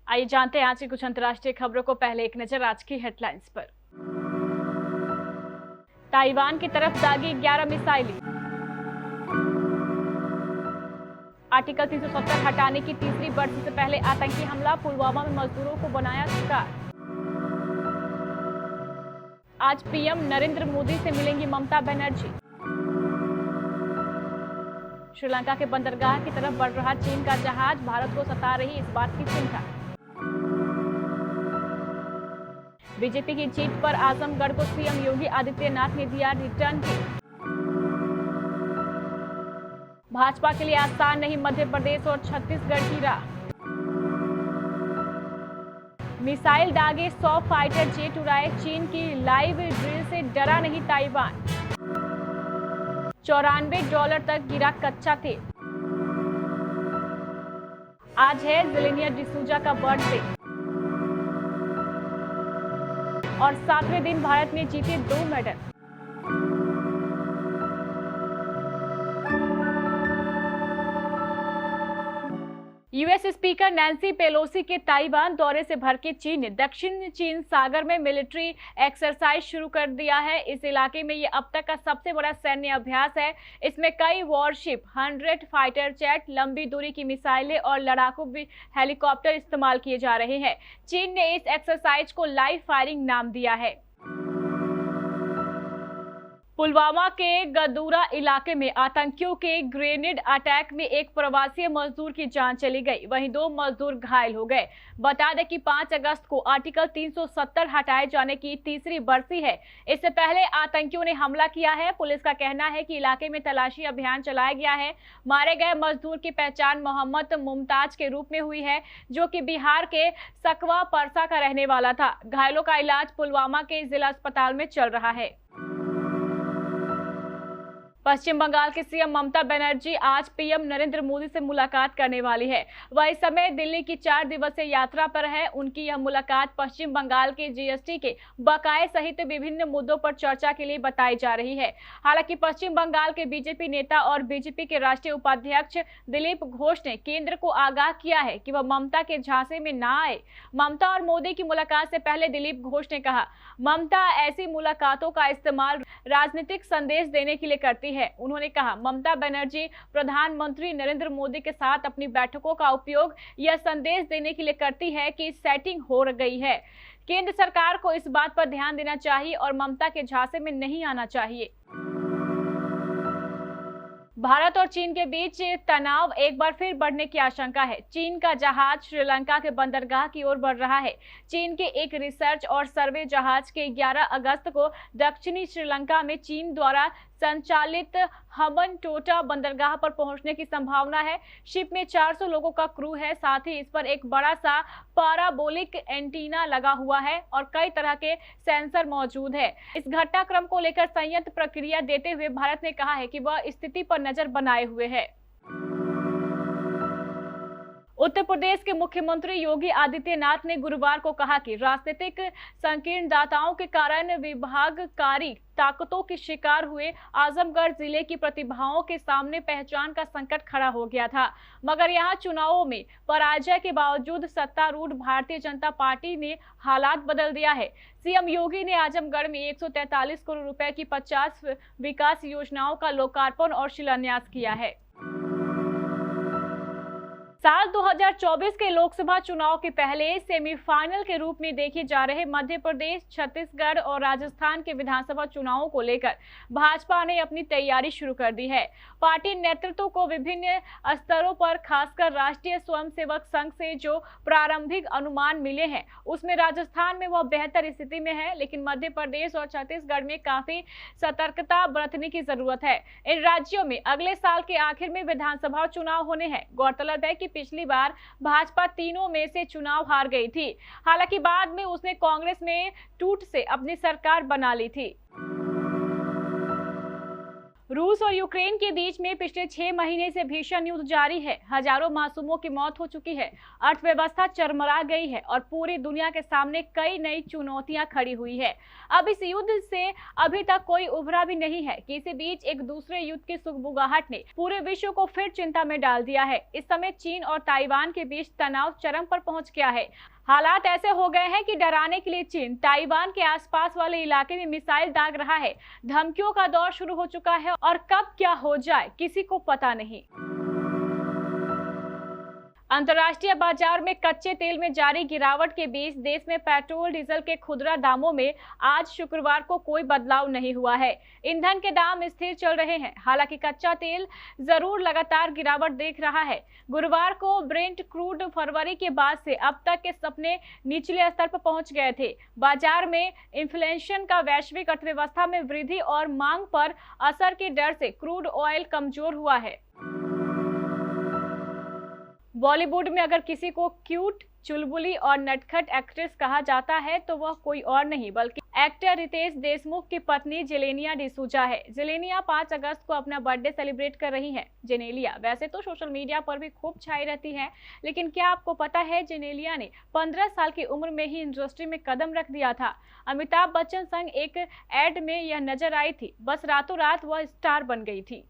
आइए जानते हैं आज की कुछ अंतर्राष्ट्रीय खबरों को। पहले एक नजर आज की हेडलाइंस पर। ताइवान की तरफ दागी 11 मिसाइलें। आर्टिकल 370 हटाने की तीसरी बरसी से पहले आतंकी हमला, पुलवामा में मजदूरों को बनाया शिकार। आज पीएम नरेंद्र मोदी से मिलेंगी ममता बनर्जी। श्रीलंका के बंदरगाह की तरफ बढ़ रहा चीन का जहाज, भारत को सता रही इस बात की चिंता। बीजेपी की जीत पर आजमगढ़ को सीएम योगी आदित्यनाथ ने दिया रिटर्न गिफ्ट। भाजपा के लिए आसान नहीं मध्य प्रदेश और छत्तीसगढ़ की राह। मिसाइल दागे 100 फाइटर जेट उड़ाए, चीन की लाइव ड्रिल से डरा नहीं ताइवान। $94 तक गिरा कच्चा तेल। आज है जेलेनिया डिसूजा का बर्थडे और 7वें दिन भारत ने जीते 2 medal. US speaker Nancy Pelosi के ताइवान दौरे से भड़के चीन ने दक्षिण चीन सागर में मिलिट्री एक्सरसाइज शुरू कर दिया है। इस इलाके में ये अब तक का सबसे बड़ा सैन्य अभ्यास है। इसमें कई वॉरशिप, 100 फाइटर जेट, लंबी दूरी की मिसाइलें और लड़ाकू हेलीकॉप्टर इस्तेमाल किए जा रहे हैं। चीन ने इस एक्सरसाइज को लाइव फायरिंग नाम दिया है। पुलवामा के गदूरा इलाके में आतंकियों के ग्रेनेड अटैक में एक प्रवासी मजदूर की जान चली गई, वहीं 2 मजदूर घायल हो गए। बता दें कि 5 अगस्त को आर्टिकल 370 हटाए जाने की तीसरी बरसी है। इससे पहले आतंकियों ने हमला किया है। पुलिस का कहना है कि इलाके में तलाशी अभियान चलाया गया है। मारे गए मजदूर की पहचान मोहम्मद मुमताज के रूप में हुई है, जो कि बिहार के सकवा परसा का रहने वाला था। घायलों का इलाज पुलवामा के जिला अस्पताल में चल रहा है। पश्चिम बंगाल की सीएम ममता बनर्जी आज पीएम नरेंद्र मोदी से मुलाकात करने वाली है। वह इस समय दिल्ली की 4 दिवसीय यात्रा पर है। उनकी यह मुलाकात पश्चिम बंगाल के जीएसटी के बकाये सहित विभिन्न मुद्दों पर चर्चा के लिए बताई जा रही है। हालांकि पश्चिम बंगाल के बीजेपी नेता और बीजेपी के राष्ट्रीय उपाध्यक्ष दिलीप घोष ने केंद्र को आगाह किया है कि वह ममता के झांसे में ना आए। ममता और मोदी की मुलाकात से पहले दिलीप घोष ने कहा, ममता ऐसी मुलाकातों का इस्तेमाल राजनीतिक संदेश देने के लिए करती है। उन्होंने कहा, ममता बनर्जी प्रधानमंत्री नरेंद्र मोदी के साथ अपनी बैठकों का उपयोग यह संदेश देने के लिए करती है कि सेटिंग हो गई है। केंद्र सरकार को इस बात पर ध्यान देना चाहिए और ममता के झांसे में नहीं आना चाहिए। भारत और चीन के बीच तनाव एक बार फिर बढ़ने की आशंका है। चीन का जहाज श्रीलंका के बंदरगाह की ओर बढ़ रहा है। चीन के एक रिसर्च और सर्वे जहाज के 11 अगस्त को दक्षिणी श्रीलंका में चीन द्वारा संचालित हम्बनटोटा बंदरगाह पर पहुंचने की संभावना है। शिप में 400 लोगों का क्रू है। साथ ही इस पर एक बड़ा सा पैराबोलिक एंटीना लगा हुआ है और कई तरह के सेंसर मौजूद है। इस घटनाक्रम को लेकर संयंत्र प्रक्रिया देते हुए भारत ने कहा है कि वह स्थिति पर नजर बनाए हुए है। उत्तर प्रदेश के मुख्यमंत्री योगी आदित्यनाथ ने गुरुवार को कहा कि राजनीतिक संकीर्णताओं के कारण विभागकारी ताकतों के शिकार हुए आजमगढ़ जिले की प्रतिभाओं के सामने पहचान का संकट खड़ा हो गया था, मगर यहां चुनावों में पराजय के बावजूद सत्तारूढ़ भारतीय जनता पार्टी ने हालात बदल दिया है। सीएम योगी ने आजमगढ़ में 143 करोड़ रुपए की 50 विकास योजनाओं का लोकार्पण और शिलान्यास किया है। साल 2024 के लोकसभा चुनाव के पहले सेमीफाइनल के रूप में देखे जा रहे मध्य प्रदेश, छत्तीसगढ़ और राजस्थान के विधानसभा चुनावों को लेकर भाजपा ने अपनी तैयारी शुरू कर दी है। पार्टी नेतृत्व को विभिन्न स्तरों पर खासकर राष्ट्रीय स्वयंसेवक संघ से जो प्रारंभिक अनुमान मिले हैं, उसमें राजस्थान में वह बेहतर स्थिति में है, लेकिन मध्य प्रदेश और छत्तीसगढ़ में काफी सतर्कता बरतने की जरूरत है। इन राज्यों में अगले साल के आखिर में विधानसभा चुनाव होने हैं। गौरतलब है कि पिछली बार भाजपा तीनों में से चुनाव हार गई थी। हालांकि बाद में उसने कांग्रेस में टूट से अपनी सरकार बना ली थी। रूस और यूक्रेन के बीच में पिछले 6 महीने से भीषण युद्ध जारी है। हजारों मासूमों की मौत हो चुकी है, अर्थव्यवस्था चरमरा गई है और पूरी दुनिया के सामने कई नई चुनौतियां खड़ी हुई है। अब इस युद्ध से अभी तक कोई उभरा भी नहीं है कि इसी बीच एक दूसरे युद्ध की सुगबुगाहट ने पूरे विश्व को फिर चिंता में डाल दिया है। इस समय चीन और ताइवान के बीच तनाव चरम पर पहुंच गया है। हालात ऐसे हो गए हैं कि डराने के लिए चीन ताइवान के आसपास वाले इलाके में मिसाइल दाग रहा है। धमकियों का दौर शुरू हो चुका है और कब क्या हो जाए किसी को पता नहीं। अंतर्राष्ट्रीय बाजार में कच्चे तेल में जारी गिरावट के बीच देश में पेट्रोल डीजल के खुदरा दामों में आज शुक्रवार को कोई बदलाव नहीं हुआ है। ईंधन के दाम स्थिर चल रहे हैं। हालांकि कच्चा तेल जरूर लगातार गिरावट देख रहा है। गुरुवार को ब्रेंट क्रूड फरवरी के बाद से अब तक के अपने निचले स्तर पर पहुंच गए थे। बाजार में इन्फ्लेशन का वैश्विक अर्थव्यवस्था में वृद्धि और मांग पर असर के डर से क्रूड ऑयल कमजोर हुआ है। बॉलीवुड में अगर किसी को क्यूट, चुलबुली और नटखट एक्ट्रेस कहा जाता है तो वह कोई और नहीं बल्कि एक्टर रितेश देशमुख की पत्नी जेनेलिया डिसूजा है। जेनेलिया 5 अगस्त को अपना बर्थडे सेलिब्रेट कर रही हैं। जेनेलिया वैसे तो सोशल मीडिया पर भी खूब छाई रहती हैं, लेकिन क्या आपको पता है जेनेलिया ने 15 साल की उम्र में ही इंडस्ट्री में कदम रख दिया था। अमिताभ बच्चन संग एक एड में यह नजर आई थी। बस रातों रात वह स्टार बन गई थी।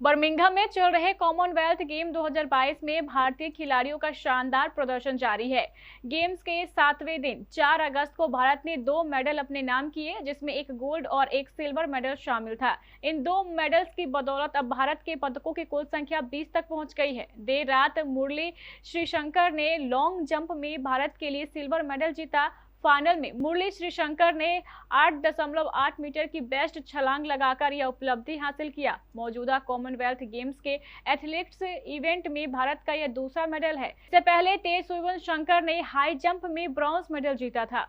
बर्मिंघम में चल रहे कॉमनवेल्थ गेम 2022 में भारतीय खिलाड़ियों का शानदार प्रदर्शन जारी है। गेम्स के 7वें दिन 4 अगस्त को भारत ने 2 मेडल अपने नाम किए, जिसमें एक गोल्ड और एक सिल्वर मेडल शामिल था। इन 2 मेडल्स की बदौलत अब भारत के पदकों की कुल संख्या 20 तक पहुंच गई है। देर रात मुरली श्रीशंकर ने लॉन्ग जंप में भारत के लिए सिल्वर मेडल जीता। फाइनल में मुरली श्रीशंकर ने 8.8 मीटर की बेस्ट छलांग लगाकर यह उपलब्धि हासिल किया। मौजूदा कॉमनवेल्थ गेम्स के एथलेटिक्स इवेंट में भारत का यह दूसरा मेडल है। इससे पहले तेज सुवन शंकर ने हाई जंप में ब्रॉन्ज मेडल जीता था।